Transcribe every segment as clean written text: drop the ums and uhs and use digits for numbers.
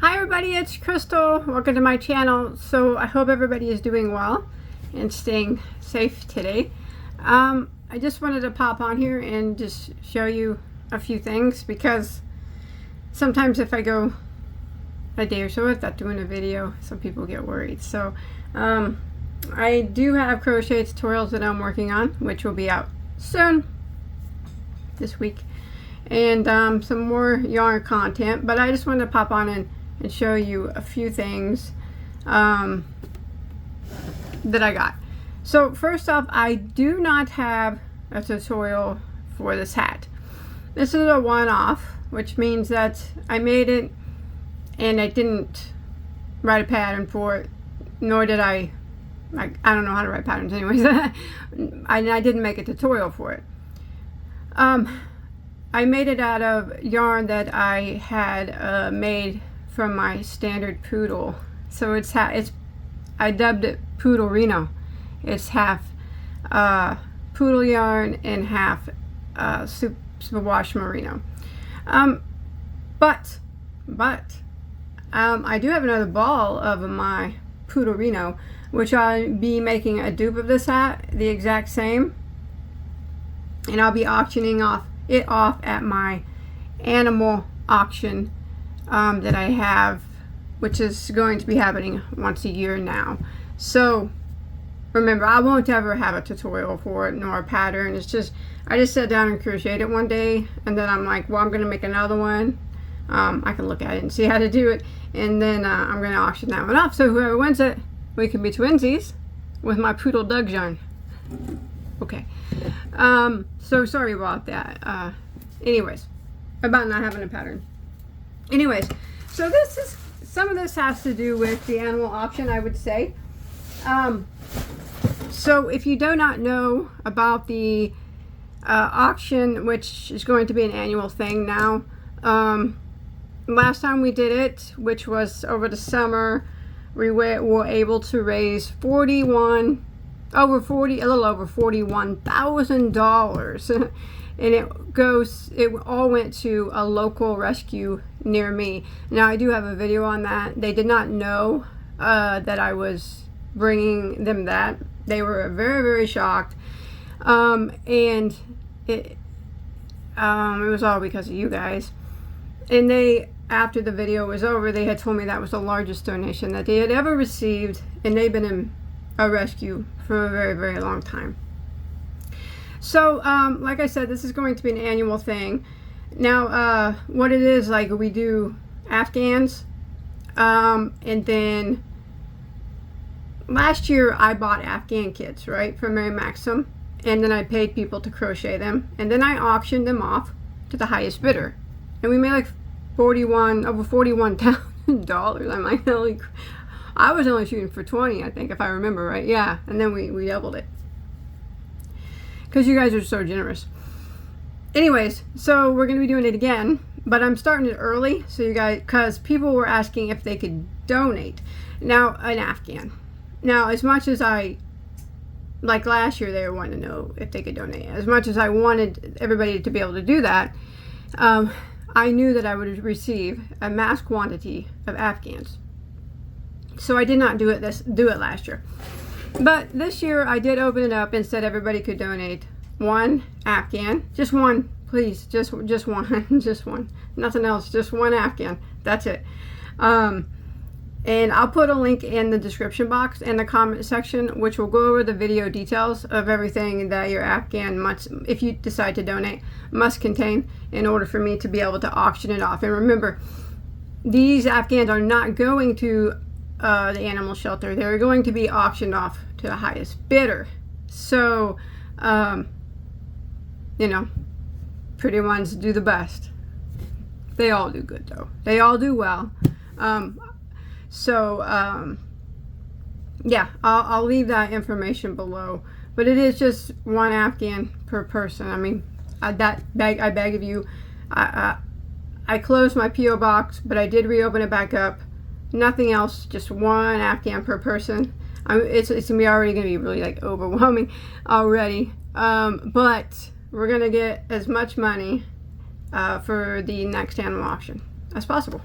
Hi everybody, it's Crystal. Welcome to my channel. So I hope everybody is doing well and staying safe today. I just wanted to pop on here and just show you a few things, because sometimes if I go a day or so without doing a video, some people get worried. So I do have crochet tutorials that I'm working on, which will be out soon this week, and some more yarn content, but I just wanted to pop on and show you a few things that I got. So first off, I do not have a tutorial for this hat. This is a one-off, which means that I made it and I didn't write a pattern for it, nor did I don't know how to write patterns anyways. I didn't make a tutorial for it. I made it out of yarn that I had made from my standard poodle. So I dubbed it Poodle Reno. It's half poodle yarn and half superwash merino. But I do have another ball of my Poodle Reno, which I'll be making a dupe of this hat, the exact same, and I'll be auctioning it off at my animal auction that I have, which is going to be happening once a year now. So remember, I won't ever have a tutorial for it nor a pattern. It's just, I just sat down and crocheted it one day, and then I'm like, well, I'm going to make another one. I can look at it and see how to do it, and then I'm going to auction that one off. So whoever wins it, we can be twinsies with my Poodle Doug yarn. Okay. So sorry about that. Anyways, about not having a pattern. Anyways, so some of this has to do with the animal auction, I would say. So if you do not know about the auction, which is going to be an annual thing now, last time we did it, which was over the summer, we were able to raise a little over $41,000. And it all went to a local rescue near me. Now I do have a video on that. They did not know that I was bringing them that. They were very, very shocked, and it was all because of you guys. And after the video was over, they had told me that was the largest donation that they had ever received, and they've been in a rescue for a very, very long time. So like I said, this is going to be an annual thing. Now what it is, like, we do afghans, and then last year I bought afghan kits, right, from Mary Maxim, and then I paid people to crochet them, and then I auctioned them off to the highest bidder, and we made like over $41,000. I'm like, I was only shooting for 20, I think, if I remember right. Yeah, and then we doubled it, because you guys are so generous. Anyways, so we're going to be doing it again, but I'm starting it early, so you guys, because people were asking if they could donate. Now, an afghan. Now, as much as like last year, they were wanting to know if they could donate. As much as I wanted everybody to be able to do that, I knew that I would receive a mass quantity of afghans. So I did not do it last year. But this year I did open it up and said everybody could donate one afghan. Just one, please. Just one. Just one. Nothing else. Just one afghan. That's it. And I'll put a link in the description box and the comment section, which will go over the video details of everything that your afghan must, if you decide to donate, must contain in order for me to be able to auction it off. And remember, these afghans are not going to the animal shelter. They're going to be auctioned off to the highest bidder. So you know, pretty ones do the best. They all do good though. They all do well. Yeah, I'll leave that information below, but it is just one afghan per person. I mean, I beg of you, I closed my P.O. box, but I did reopen it back up. Nothing else, just one afghan per person. It's already gonna be really like overwhelming already, but we're gonna get as much money for the next animal auction as possible.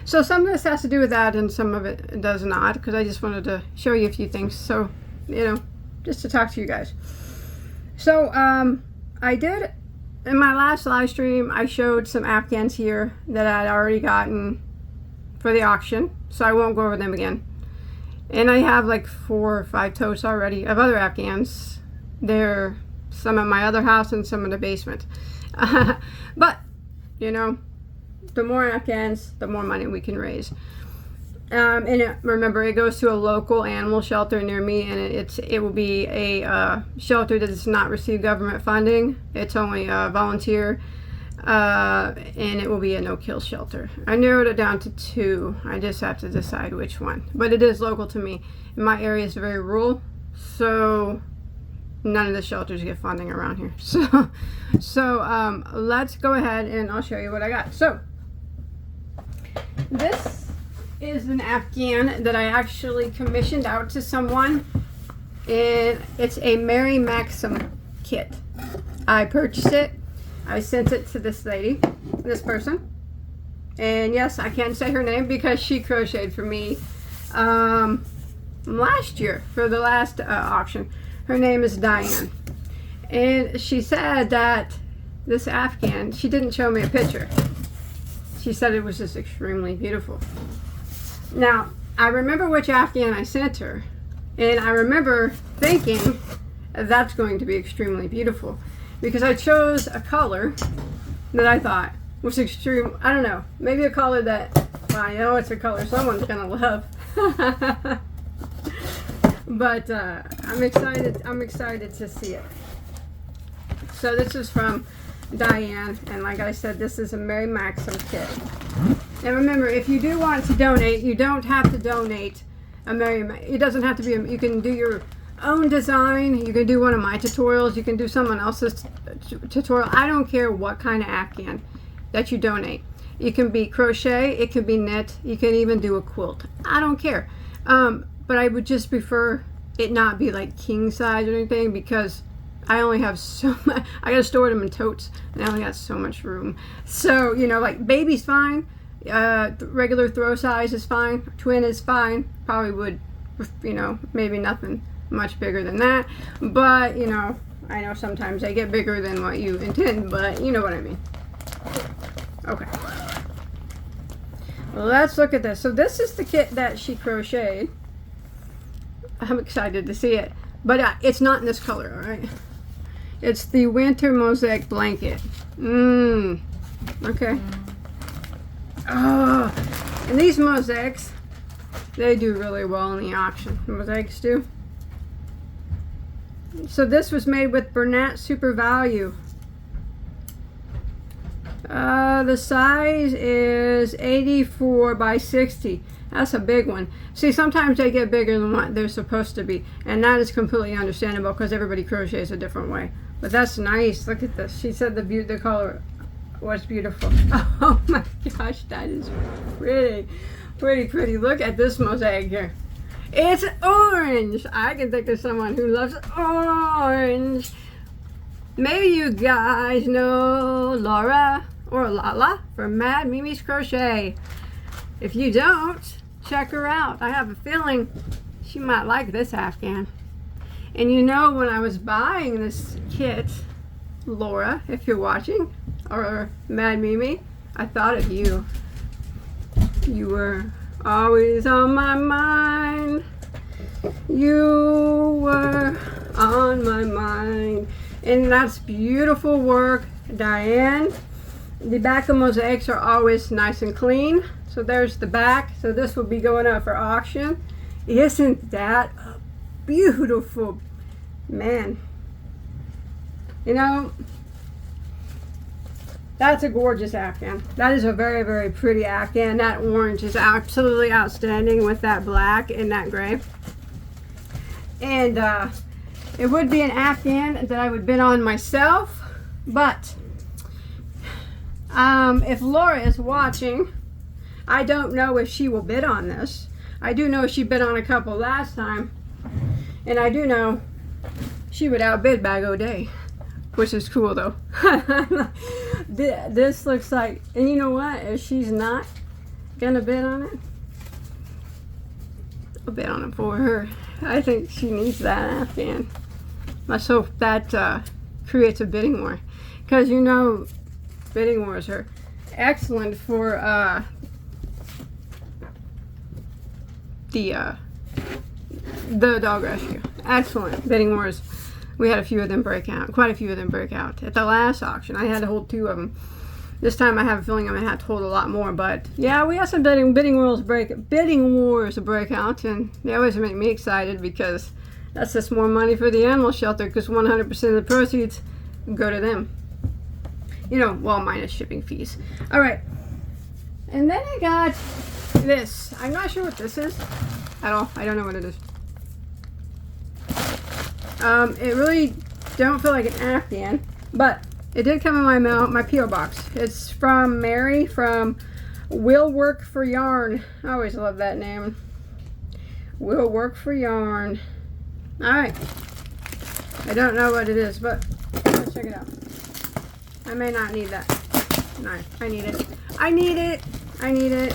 So some of this has to do with that and some of it does not, because I just wanted to show you a few things. So, you know, just to talk to you guys. So I did, in my last live stream, I showed some afghans here that I'd already gotten for the auction. So I won't go over them again. And I have like 4 or 5 totes already of other afghans. They're some at my other house and some in the basement. But, you know, the more afghans, the more money we can raise. Remember, it goes to a local animal shelter near me, and it will be a shelter that does not receive government funding. It's only volunteer, and it will be a no-kill shelter. I narrowed it down to 2. I just have to decide which one. But it is local to me. And my area is very rural, so none of the shelters get funding around here. So let's go ahead and I'll show you what I got. So this is an afghan that I actually commissioned out to someone, and it's a Mary Maxim kit. I purchased it. I sent it to this lady, this person, and yes, I can say her name because she crocheted for me last year for the last auction. Her name is Diane, and she said that this afghan, she didn't show me a picture. She said it was just extremely beautiful. Now, I remember which afghan I sent her, and I remember thinking that's going to be extremely beautiful because I chose a color that I thought was extreme. I don't know, maybe a color that, well, I know it's a color someone's gonna love. But I'm excited to see it. So this is from Diane, and like I said, this is a Mary Maxim kit. And remember, if you do want to donate, you don't have to donate a it doesn't have to be you can do your own design. You can do one of my tutorials. You can do someone else's tutorial. I don't care what kind of afghan that you donate. It can be crochet, it can be knit, you can even do a quilt. I don't care. But I would just prefer it not be like king size or anything, because I only have so much. I gotta store them in totes, and I only got so much room. So, you know, like baby's fine. Regular throw size is fine. Twin is fine. Probably would, you know, maybe nothing much bigger than that. But, you know, I know sometimes they get bigger than what you intend, but you know what I mean. Okay. Let's look at this. So this is the kit that she crocheted. I'm excited to see it, but it's not in this color, all right? It's the winter mosaic blanket. Okay. Oh, and these mosaics, they do really well in the auction. Mosaics do. So this was made with Bernat Super Value. The size is 84 by 60. That's a big one. See, sometimes they get bigger than what they're supposed to be, and that is completely understandable because everybody crochets a different way. But that's nice. Look at this. She said the color was beautiful. Oh my gosh, that is pretty, pretty, pretty. Look at this mosaic here. It's orange. I can think of someone who loves orange. Maybe you guys know Laura or Lala from Mad Mimi's Crochet. If you don't, check her out. I have a feeling she might like this afghan. And you know, when I was buying this kit, Laura, if you're watching, or Mad Mimi, I thought of you. You were always on my mind. You were on my mind. And that's beautiful work, Diane. The back of mosaics are always nice and clean. So there's the back. So this will be going up for auction. Isn't that beautiful? Man. You know, that's a gorgeous afghan. That is a very, very pretty afghan. That orange is absolutely outstanding with that black and that gray. And it would be an afghan that I would bid on myself. But if Laura is watching, I don't know if she will bid on this. I do know she bid on a couple last time. And I do know she would outbid Bagoday, which is cool though. This looks like, and you know what? If she's not, Gonna bid on it? I'll bid on it for her. I think she needs that afghan. Let's hope that creates a bidding war. Because you know, bidding wars are excellent for the dog rescue. Excellent bidding wars. We had a few of them break out. Quite a few of them break out. At the last auction, I had to hold 2 of them. This time I have a feeling I'm going to have to hold a lot more. But yeah, we had some bidding wars break out. And they always make me excited because that's just more money for the animal shelter, because 100% of the proceeds go to them. You know, well, minus shipping fees. All right. And then I got this. I'm not sure what this is at all. I don't know what it is. It really don't feel like an afghan, but it did come in my mail, my P.O. box. It's from Mary from Will Work for Yarn. I always love that name. Will Work for Yarn. All right. I don't know what it is, but let's check it out. I may not need that. No, I need it. I need it. I need it.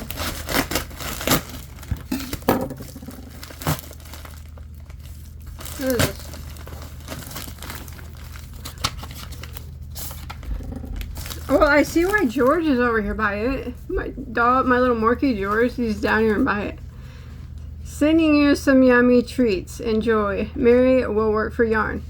What is this? Well, I see why George is over here by it. My dog, my little Morky George, he's down here and by it. Sending you some yummy treats. Enjoy. Mary Will Work for Yarn.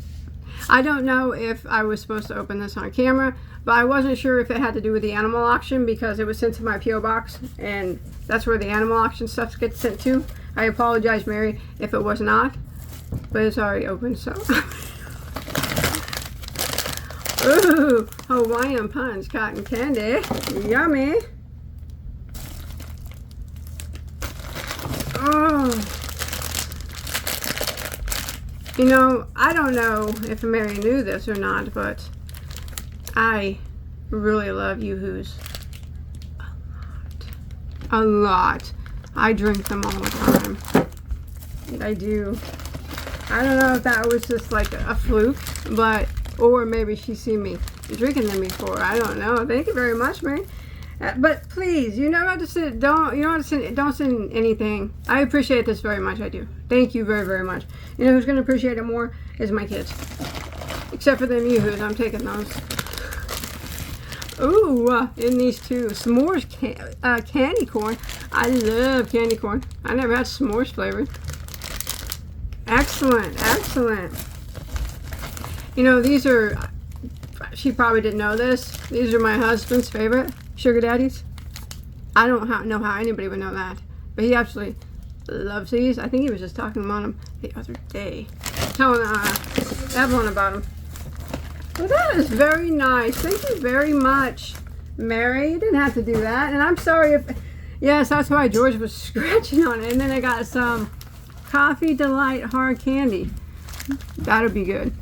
I don't know if I was supposed to open this on camera, but I wasn't sure if it had to do with the animal auction because it was sent to my P.O. box, and that's where the animal auction stuff gets sent to. I apologize, Mary, if it was not, but it's already open, so. Ooh, Hawaiian Punch cotton candy. Yummy. Oh. You know, I don't know if Mary knew this or not, but I really love Yoo-Hoos. A lot. I drink them all the time. I do. I don't know if that was just like a fluke, but, or maybe she's seen me drinking them before. I don't know. Thank you very much, Mary. But please, you know how to send, don't send anything. I appreciate this very much. I do. Thank you very, very much. You know who's going to appreciate it more is my kids. Except for them Yoo-Hoos. I'm taking those. Ooh, in these two. S'mores candy corn. I love candy corn. I never had s'mores flavored. Excellent, excellent. You know, these are, she probably didn't know this. These are my husband's favorite sugar daddies. I don't know how anybody would know that, but he absolutely loves these. I think he was just talking about them the other day, telling Evelyn about them. Well, that is very nice. Thank you very much, Mary. You didn't have to do that, and I'm sorry if, yes, that's why George was scratching on it. And then I got some Coffee Delight hard candy. That'll be good.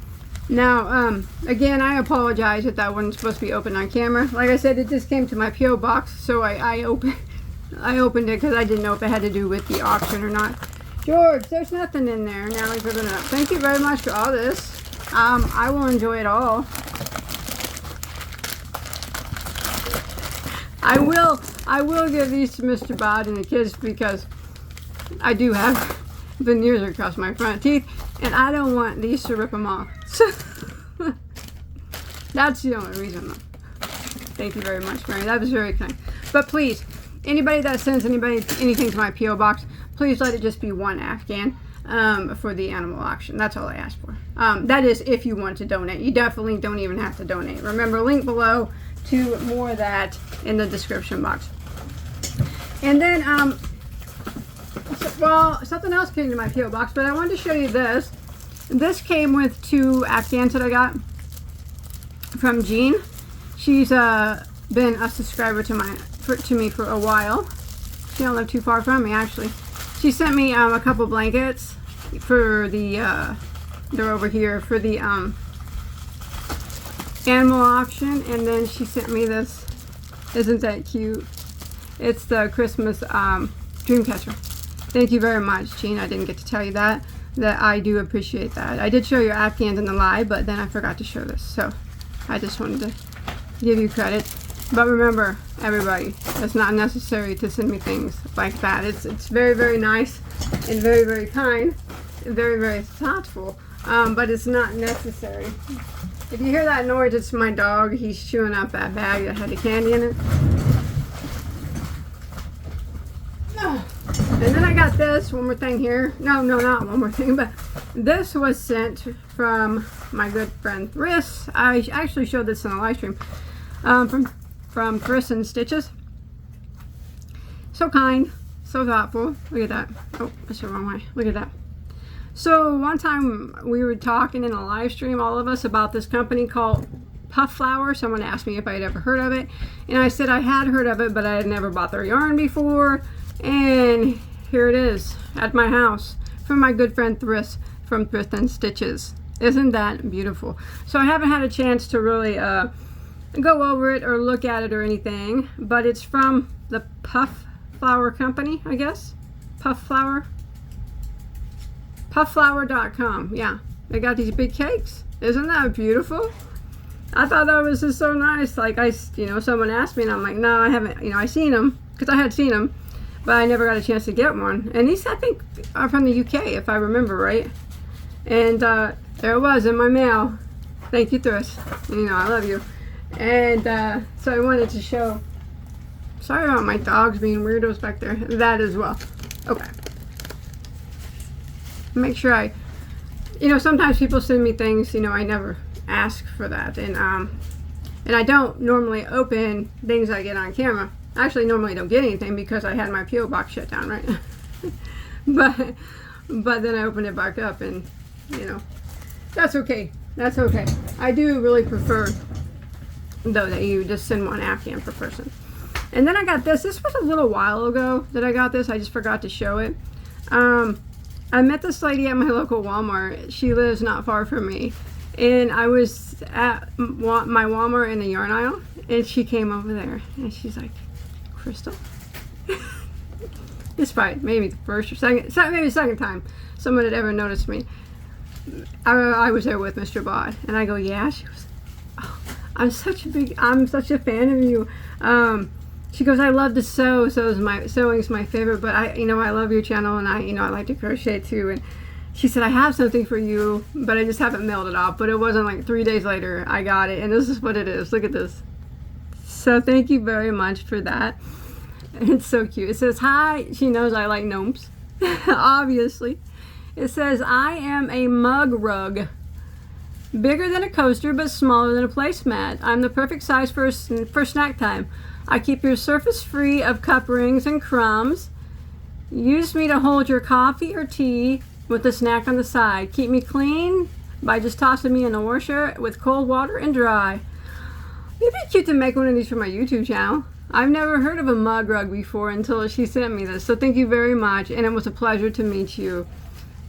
Now, again, I apologize if that wasn't supposed to be open on camera. Like I said, it just came to my P.O. box, so I opened it because I didn't know if it had to do with the auction or not. George, there's nothing in there. Now he's opening it up. Thank you very much for all this. I will enjoy it all. I will give these to Mr. Bod and the kids because I do have veneers across my front teeth, and I don't want these to rip them off. So that's the only reason, though. Thank you very much, Mary. That was very kind. But please, anybody that sends anything to my P.O. box, please let it just be one afghan for the animal auction. That's all I ask for. That is if you want to donate. You definitely don't even have to donate. Remember, link below to more of that in the description box. And then, well, something else came to my P.O. box, but I wanted to show you this. This came with 2 afghans that I got from Jean. She's been a subscriber to me for a while. She don't live too far from me, actually. She sent me a couple blankets for the they're over here for the animal auction, and then she sent me this. Isn't that cute? It's the Christmas dream catcher. Thank you very much, Jean. I didn't get to tell you that I do appreciate that. I did show your afghans in the live, but then I forgot to show this, so I just wanted to give you credit. But remember, everybody, it's not necessary to send me things like that. It's very, very nice and very, very kind and very, very thoughtful, but it's not necessary. If you hear that noise, it's my dog. He's chewing up that bag that had the candy in it. And then I got this, one more thing here. No, not one more thing, but this was sent from my good friend Thryss. I actually showed this in a live stream. From Thryss and Stitches. So kind, so thoughtful. Look at that. Oh, that's the wrong way. Look at that. So one time we were talking in a live stream, all of us, about this company called Potholder. Someone asked me if I had ever heard of it, and I said I had heard of it, but I had never bought their yarn before. And here it is at my house from my good friend Thryss from Thryss and Stitches. Isn't that beautiful? So I haven't had a chance to really go over it or look at it or anything, but it's from the Potholder company, I guess. Potholder.com. Yeah, they got these big cakes. Isn't that beautiful? I thought that was just so nice. Like, someone asked me, and I'm like, no, I haven't. I seen them, because I had seen them, but I never got a chance to get one. And these, I think, are from the UK, if I remember right. And there it was in my mail. Thank you, Thryss. I love you. And so I wanted to show. Sorry about my dogs being weirdos back there. That as well. Okay. Make sure sometimes people send me things, I never ask for that. And I don't normally open things I get on camera. Actually, normally I don't get anything because I had my P.O. box shut down, right? but then I opened it back up, and, that's okay. That's okay. I do really prefer, though, that you just send one Afghan per person. And then I got this. This was a little while ago that I got this. I just forgot to show it. I met this lady at my local Walmart. She lives not far from me. And I was at my Walmart in the yarn aisle, and she came over there. And she's like, Crystal? It's probably maybe the first or second, maybe the second time someone had ever noticed me. I was there with Mr. Bod, and I go, yeah. She goes, oh, I'm such a fan of you. She goes, I love to sew. Sewing's my favorite, but I love your channel, and I like to crochet too. And she said, I have something for you, but I just haven't mailed it off. But it wasn't like 3 days later I got it, and this is what it is. Look at this. So thank you very much for that. It's so cute. It says, hi. She knows I like gnomes, obviously. It says, I am a mug rug. Bigger than a coaster, but smaller than a placemat. I'm the perfect size for snack time. I keep your surface free of cup rings and crumbs. Use me to hold your coffee or tea with a snack on the side. Keep me clean by just tossing me in the washer with cold water and dry. It'd be cute to make one of these for my YouTube channel. I've never heard of a mug rug before until she sent me this. So thank you very much, and it was a pleasure to meet you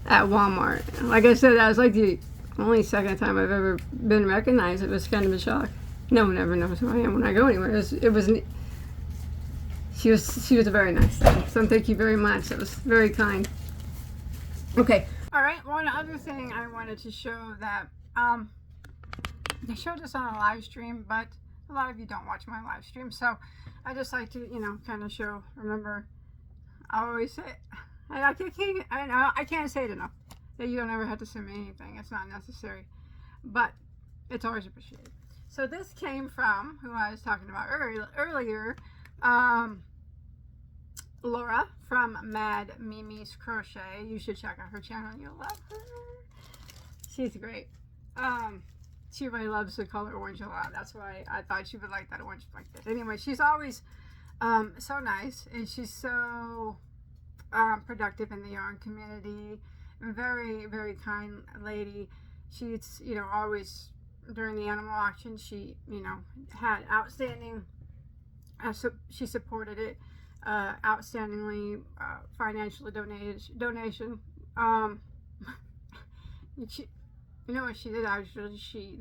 at Walmart. Like I said, that was like the only second time I've ever been recognized. It was kind of a shock. No one ever knows who I am when I go anywhere. She was a very nice lady. So thank you very much. That was very kind. Okay. All right. One other thing I wanted to show that I showed this on a live stream, but a lot of you don't watch my live stream, so I just like to kind of show. Remember, I always say, I can't say it enough, that you don't ever have to send me anything. It's not necessary, but it's always appreciated. So this came from who I was talking about earlier, Laura from Mad Mimi's Crochet. You should check out her channel. You'll love her. She's great. She really loves the color orange a lot. That's why I thought she would like that orange like this. Anyway, she's always so nice, and she's so productive in the yarn community. Very, very kind lady. She's, always during the animal auction, she, had outstanding, she supported it outstandingly, financially donation. You know what she did actually? She's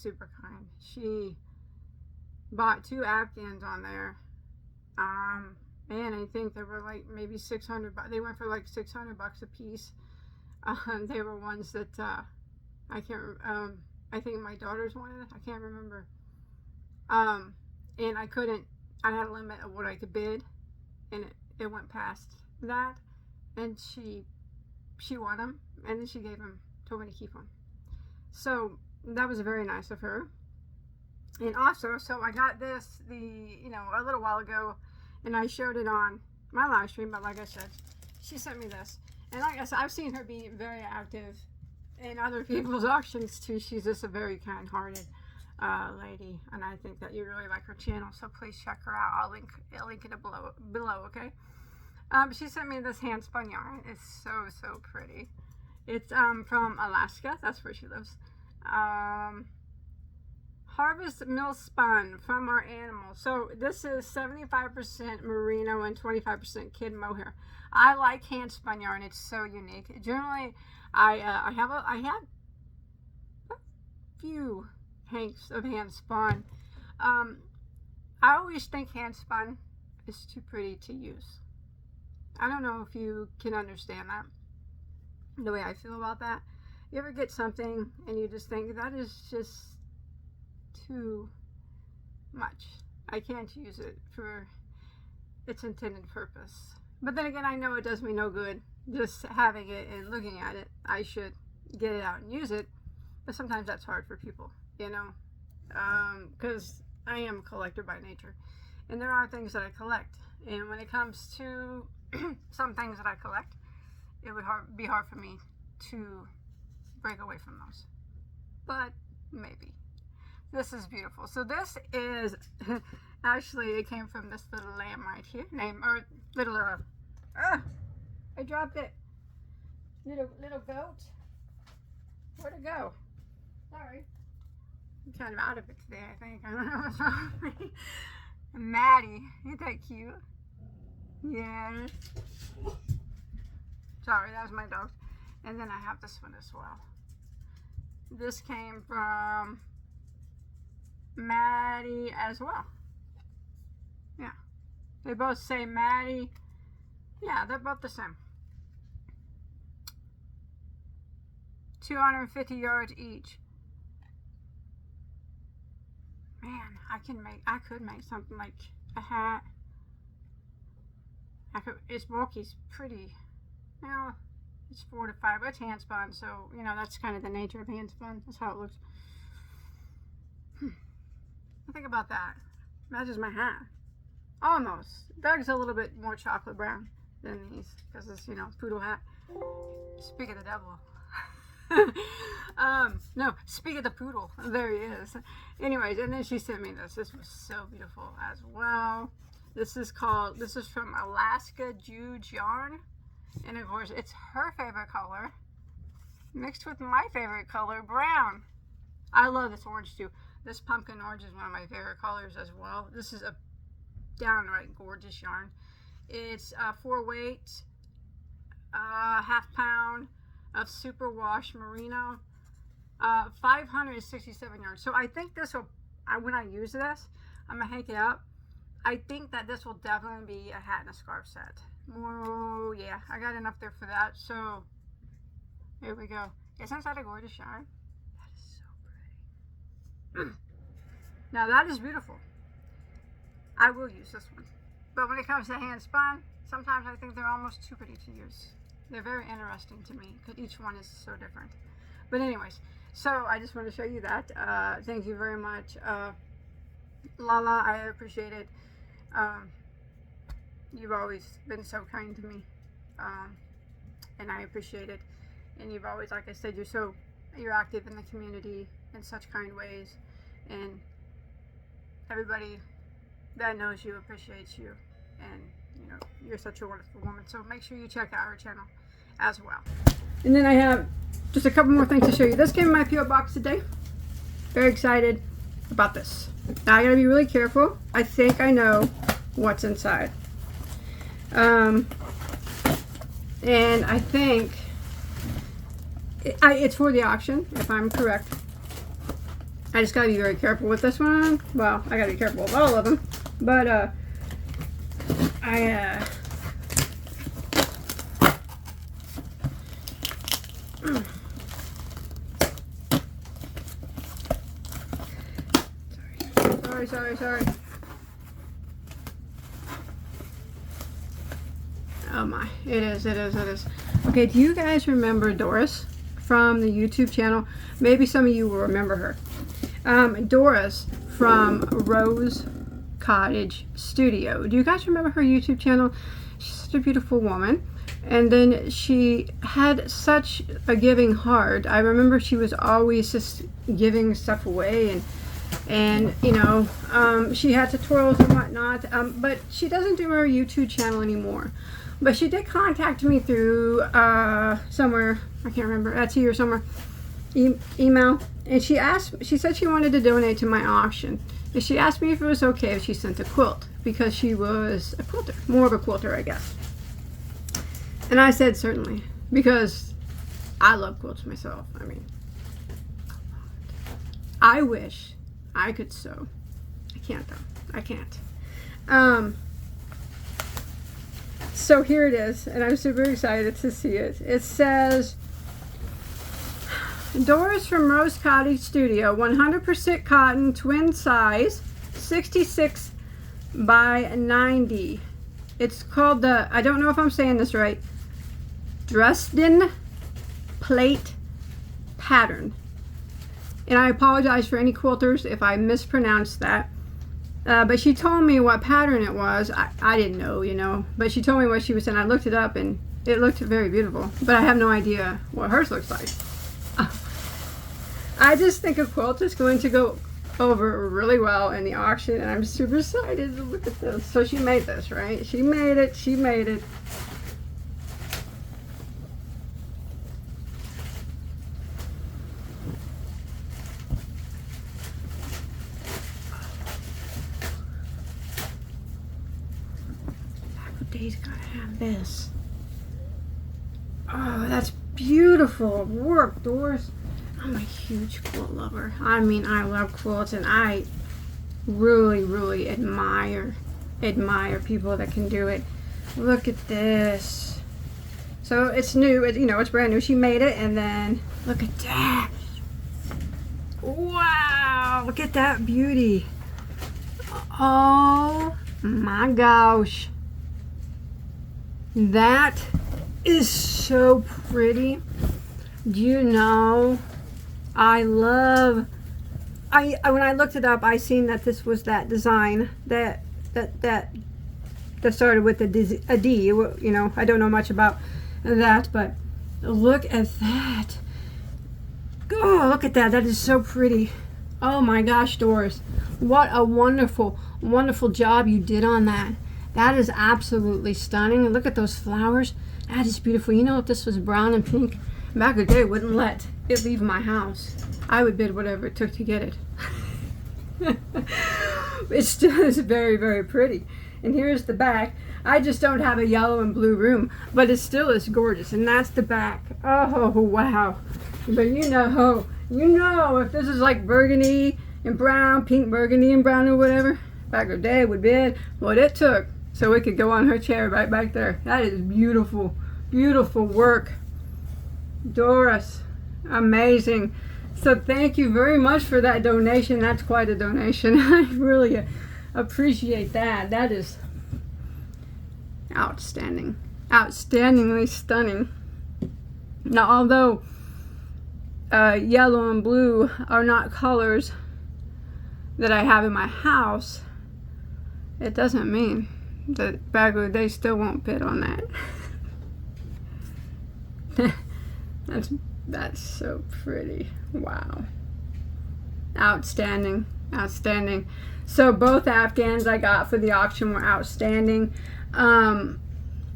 super kind. She bought 2 afghans on there. And I think they were like maybe $600. They went for like $600 a piece. They were ones that I can't. I think my daughters wanted it. I can't remember. And I couldn't, I had a limit of what I could bid, and it went past that, and she won them, and then she told me to keep them. So that was very nice of her. And also, so I got this a little while ago, and I showed it on my live stream, but like I said, she sent me this. And like I said, I've seen her be very active in other people's auctions too. She's just a very kind-hearted lady, and I think that you really like her channel, so please check her out. I'll link it below, okay? She sent me this hand-spun yarn. It's so pretty. It's from Alaska. That's where she lives. Harvest Mill Spun from our animals. So this is 75% merino and 25% kid mohair. I like hand spun yarn. It's so unique. Generally, I have a few hanks of hand spun. I always think hand spun is too pretty to use. I don't know if you can understand that, the way I feel about that. You ever get something and you just think that is just too much? I can't use it for its intended purpose. But then again, I know it does me no good just having it and looking at it. I should get it out and use it, but sometimes that's hard for people, because I am a collector by nature, and there are things that I collect, and when it comes to some things that I collect, it would be hard for me to break away from those, but maybe. This is beautiful. So this is actually, it came from this little lamb right here, I dropped it. Little goat. Where'd it go? Sorry. I'm kind of out of it today, I think. I don't know what's wrong with me. Maddie, ain't that cute? Yes. Sorry, that was my dog. And then I have this one as well. This came from Maddie as well. Yeah. They both say Maddie. Yeah, they're both the same. 250 yards each. Man, I could make something like a hat. It's bulky's pretty. Now, it's 4 to 5. It's hand spun, so that's kind of the nature of hand spun. That's how it looks. Think about that. Matches my hat. Almost. Doug's a little bit more chocolate brown than these because it's poodle hat. Speak of the devil. No, speak of the poodle. There he is. Anyways, and then she sent me this. This was so beautiful as well. This is from Alaska Juge yarn, and of course it's her favorite color mixed with my favorite color, brown. I love this orange too. This pumpkin orange is one of my favorite colors as well. This is a downright gorgeous yarn. It's 4 weight, half pound of super wash merino, 567 yards. So I think this will, when I use this, I'm gonna hang it up. I think that this will definitely be a hat and a scarf set. Oh yeah, I got enough there for that. So here we go. Isn't that a gorgeous yarn? That is so pretty. Now that is beautiful. I will use this one. But when it comes to hand spun, sometimes I think they're almost too pretty to use. They're very interesting to me because each one is so different. But anyways, so I just want to show you that. Thank you very much. Lala, I appreciate it. You've always been so kind to me. And I appreciate it. And you've always, like I said, you're active in the community in such kind ways. And everybody that knows you appreciates you. And you're such a wonderful woman. So make sure you check out her channel as well. And then I have just a couple more things to show you. This came in my PO box today. Very excited about this. Now I gotta be really careful. I think I know what's inside. And I think it's for the auction, if I'm correct. I just gotta be very careful with this one. Well, I gotta be careful with all of them. But sorry. Oh my, it is. Okay, do you guys remember Doris from the YouTube channel? Maybe some of you will remember her. Doris from Rose Cottage Studio. Do you guys remember her YouTube channel? She's such a beautiful woman. And then she had such a giving heart. I remember she was always just giving stuff away, and you know, she had tutorials and whatnot, but she doesn't do her YouTube channel anymore. But she did contact me through somewhere, I can't remember, Etsy or somewhere, email, and she said she wanted to donate to my auction. And she asked me if it was okay if she sent a quilt, because she was a quilter, more of a quilter, I guess. And I said certainly, because I love quilts myself. I mean, I wish I could sew. I can't though. I can't. So here it is, and I'm super excited to see it. It says, Doris from Rose Cottage Studio, 100% cotton, twin size, 66 by 90. It's called the, I don't know if I'm saying this right, Dresden plate pattern. And I apologize for any quilters if I mispronounced that. But she told me what pattern it was. I didn't know, you know, but she told me what she was saying. I looked it up and it looked very beautiful, but I have no idea what hers looks like. I just think a quilt is going to go over really well in the auction, and I'm super excited to look at this. So she made this, right? She made it. Bagoday's gotta have this. Oh, that's beautiful work, Doris. I'm a huge quilt lover. I mean, I love quilts, and I really admire people that can do it. Look at this. So it's new, you know, it's brand new. She made it, and then look at that. Wow, look at that beauty. Oh my gosh. That is so pretty. Do you know, when I looked it up, I seen that this was that design that started with a D. You know, I don't know much about that, but look at that. Oh, look at that. That is so pretty. Oh my gosh, Doris. What a wonderful job you did on that. That is absolutely stunning. And look at those flowers. That is beautiful. You know, if this was brown and pink, Bagoday wouldn't let it leave my house. I would bid whatever it took to get it. It still is very pretty. And here's the back. I just don't have a yellow and blue room, but it still is gorgeous. And that's the back. Oh wow. But you know, if this is like burgundy and brown, pink, burgundy and brown or whatever, Bagoday would bid what it took so it could go on her chair right back there. That is beautiful work, Doris. Amazing. So thank you very much for that donation. That's quite a donation. I really appreciate that. That is outstanding. Outstandingly stunning. Now, although yellow and blue are not colors that I have in my house, it doesn't mean that Bagoday still won't bid on that. That's so pretty. Wow. Outstanding. So both Afghans I got for the auction were outstanding.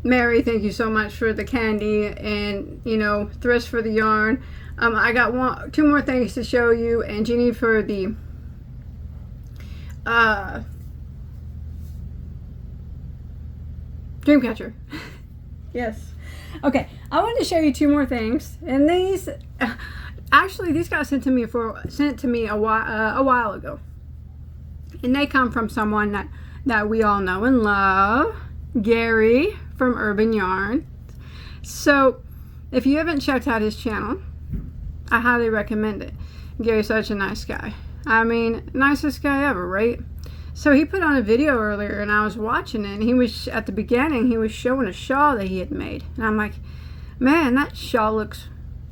Mary, thank you so much for the candy, and you know, Thryss for the yarn. I got two more things to show you, and Jeannie for the Dreamcatcher. Yes. Okay, I wanted to show you two more things, and these actually these got sent to me a while ago, and they come from someone that we all know and love, Gary from Urban Yarn. So if you haven't checked out his channel, I highly recommend it. Gary's such a nice guy. I mean, nicest guy ever, right? So he put on a video earlier, and I was watching it, and he was, at the beginning, he was showing a shawl that he had made. And I'm like, man, that shawl looks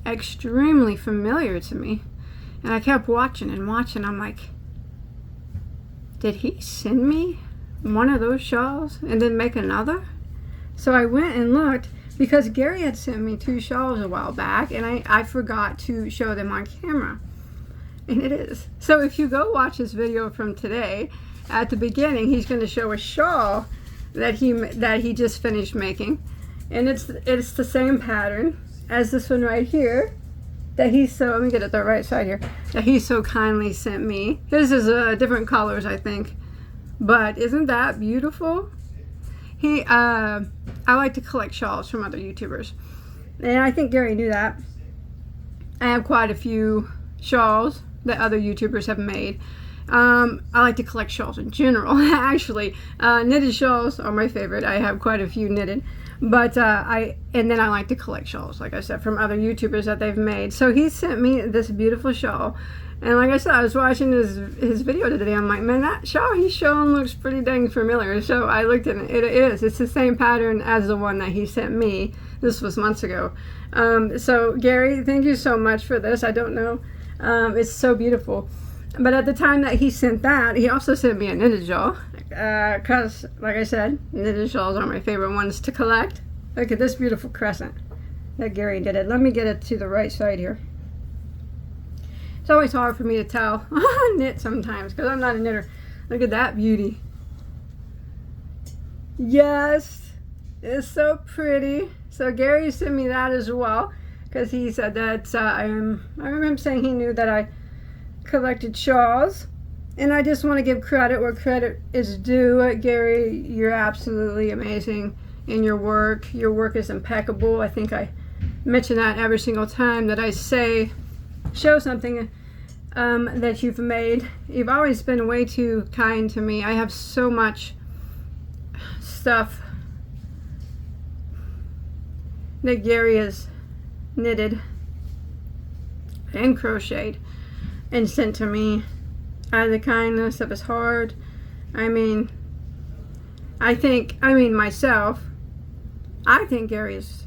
extremely familiar to me. And I kept watching and watching. I'm like, did he send me one of those shawls and then make another? So I went and looked, because Gary had sent me 2 shawls a while back, and I forgot to show them on camera. And it is. So if you go watch this video from today, at the beginning, he's going to show a shawl that he just finished making, and it's the same pattern as this one right here that let me get it the right side here, that he so kindly sent me. His is different colors, I think, but isn't that beautiful? I like to collect shawls from other YouTubers, and I think Gary knew that. I have quite a few shawls that other YouTubers have made. I like to collect shawls in general. Actually, knitted shawls are my favorite. I have quite a few knitted, but and then I like to collect shawls, like I said, from other YouTubers that they've made. So he sent me this beautiful shawl, and like I said, I was watching his video today. I'm like, man, that shawl he's showing looks pretty dang familiar. So I looked at it. It's the same pattern as the one that he sent me. This was months ago. So Gary, thank you so much for this. I don't know. It's so beautiful. But at the time that he sent that, he also sent me a knitted shawl, because, like I said, knitted shawls are my favorite ones to collect. Look at this beautiful crescent that Gary did it. Let me get it to the right side here. It's always hard for me to tell knit sometimes, because I'm not a knitter. Look at that beauty. Yes, it's so pretty. So Gary sent me that as well, because he said that, I remember him saying he knew that I collected shawls, and I just want to give credit where credit is due. Gary, you're absolutely amazing in your work. Your work is impeccable. I think I mention that every single time that I show something that you've made. You've always been way too kind to me. I have so much stuff that Gary has knitted and crocheted and sent to me out of the kindness of his heart. Myself, I think Gary is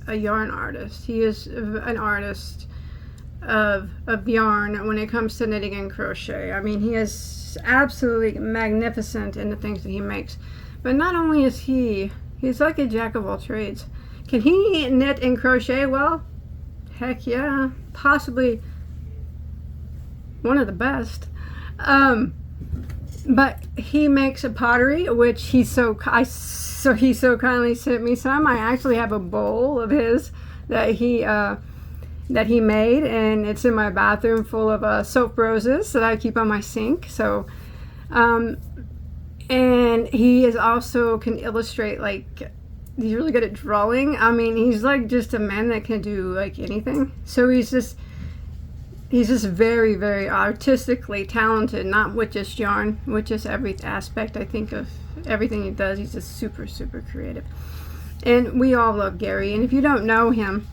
a yarn artist. He is an artist of yarn when it comes to knitting and crochet. I mean, he is absolutely magnificent in the things that he makes. But not only is he's like a jack of all trades. Can he knit and crochet well? Heck yeah, possibly one of the best. But he makes a pottery, which he so kindly sent me some. I actually have a bowl of his that he made, and it's in my bathroom, full of soap roses that I keep on my sink. So and he is also can illustrate, like, he's really good at drawing. I mean, he's like just a man that can do like anything. So he's just very, very artistically talented, not with just yarn, with just every aspect, I think, of everything he does. He's just super, super creative. And we all love Gary. And if you don't know him,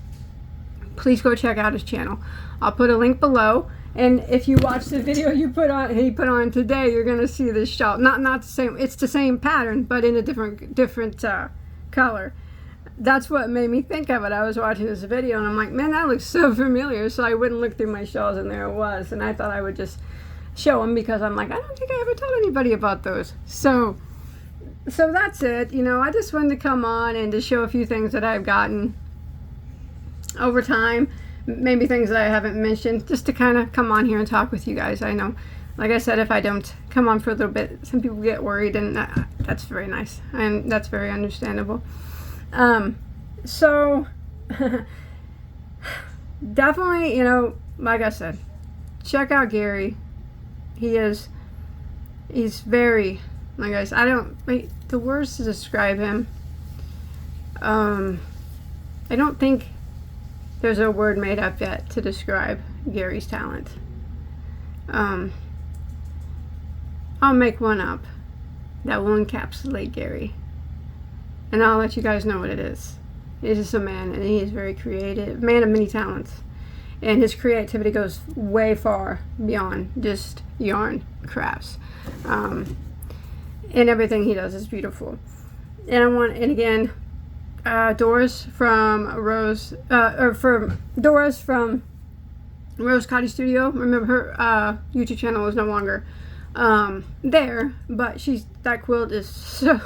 please go check out his channel. I'll put a link below. And if you watch the video he put on today, you're going to see this shawl. Not the same, it's the same pattern, but in a different color. That's what made me think of it. I was watching this video and I'm like, man, that looks so familiar. So I wouldn't look through my shawls, and there it was. And I thought I would just show them, because I'm like, I don't think I ever told anybody about those. So that's it. You know, I just wanted to come on and to show a few things that I've gotten over time. Maybe things that I haven't mentioned, just to kind of come on here and talk with you guys. I know, like I said, if I don't come on for a little bit, some people get worried, and that's very nice, and that's very understandable. So definitely, you know, like I said, check out Gary. He's very, like I said, the words to describe him, I don't think there's a word made up yet to describe Gary's talent. I'll make one up that will encapsulate Gary, and I'll let you guys know what it is. He's just a man, and he is very creative, man of many talents. and his creativity goes way far beyond just yarn crafts. And everything he does is beautiful. And again, Doris from Rose Cottage Studio. Remember, her YouTube channel is no longer there, but that quilt is so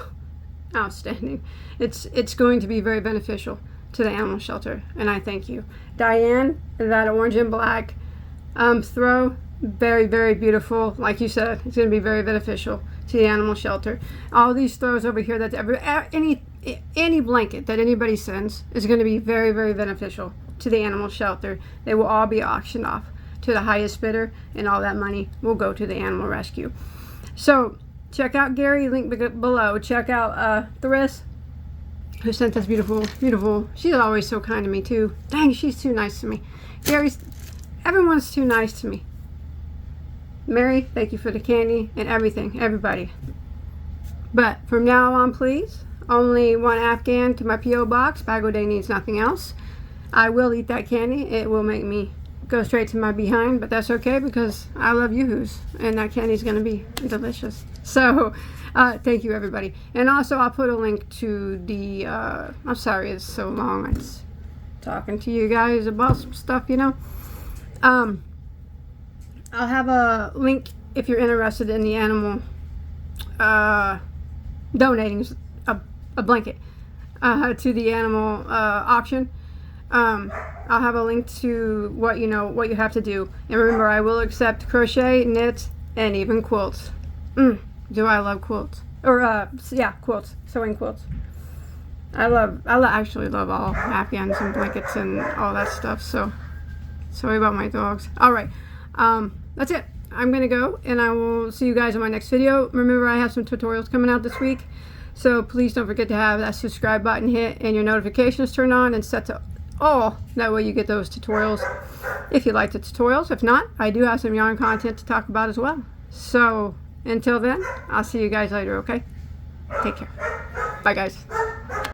outstanding. It's going to be very beneficial to the animal shelter, and I thank you. Diane, that orange and black throw, very, very beautiful. Like you said, it's going to be very beneficial to the animal shelter. All these throws over here, any blanket that anybody sends is going to be very, very beneficial to the animal shelter. They will all be auctioned off to the highest bidder, and all that money will go to the animal rescue. So check out Gary, link below. Check out Thryss, who sent this beautiful. She's always so kind to me too. Dang, she's too nice to me. Everyone's too nice to me. Mary, thank you for the candy and everything, everybody. But from now on, please, only one Afghan to my P.O. box. Bagoday needs nothing else. I will eat that candy. It will make me go straight to my behind, but that's okay because I love Yoo-hoos, and that candy is going to be delicious. So, thank you, everybody. And also, I'll put a link to the, I'm sorry it's so long. It's talking to you guys about some stuff, you know. I'll have a link if you're interested in the animal donating a blanket to the animal auction. I'll have a link to what you have to do. And remember, I will accept crochet, knit, and even quilts. Do I love quilts? Or yeah, quilts, sewing quilts. I actually love all afghans and blankets and all that stuff. So sorry about my dogs. All right, that's it. I'm gonna go, and I will see you guys in my next video. Remember, I have some tutorials coming out this week, so please don't forget to have that subscribe button hit and your notifications turned on and set to all. That way you get those tutorials if you like the tutorials. If not, I do have some yarn content to talk about as well. So until then, I'll see you guys later, okay? Take care. Bye, guys.